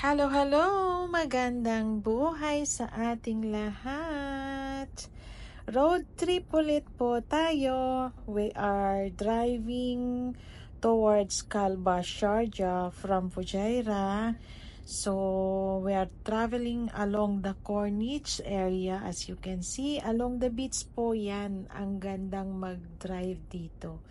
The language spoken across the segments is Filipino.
Hello, hello! Magandang buhay sa ating lahat. Road trip ulit po tayo. We are driving towards Kalba, Sharjah from Fujairah. So, we are traveling along the Corniche area. As you can see, along the beach po yan. Ang gandang mag-drive dito.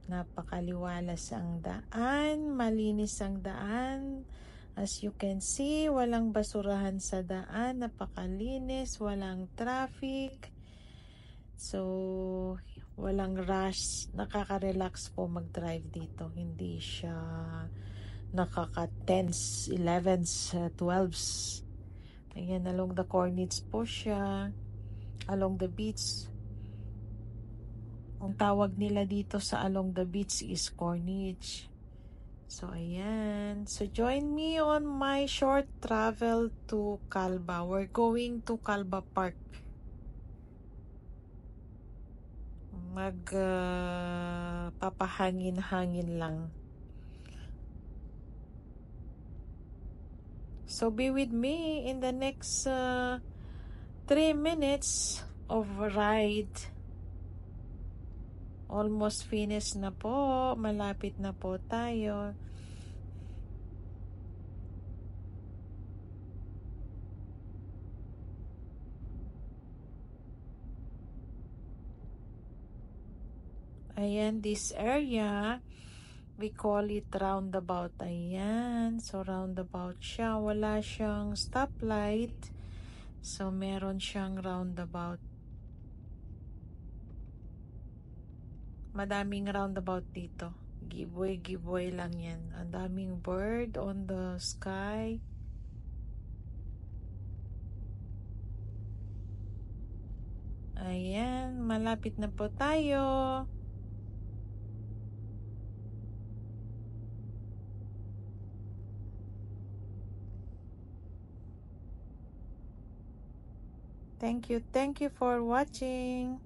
Napakaliwalas ang daan, malinis ang daan. As you can see, walang basurahan sa daan, napakalinis, walang traffic. So, walang rush, nakaka-relax po mag-drive dito. Hindi siya nakaka-10s, 11s, 12s. Ayan, along the Corniche po siya, along the beach. Ang tawag nila dito sa along the beach is Corniche. So, ayan. So, join me on my short travel to Kalba. We're going to Kalba Park. Papahangin-hangin lang. So, be with me in the next 3 minutes of ride. Almost finished na po. Malapit na po tayo. Ayan, this area, we call it roundabout. Ayan, so roundabout siya. Wala siyang stoplight. So, meron siyang roundabout. Madaming roundabout dito. Giveaway lang yan. Ang daming bird on the sky. Ayan, malapit na po tayo. Thank you for watching.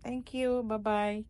Thank you, bye-bye.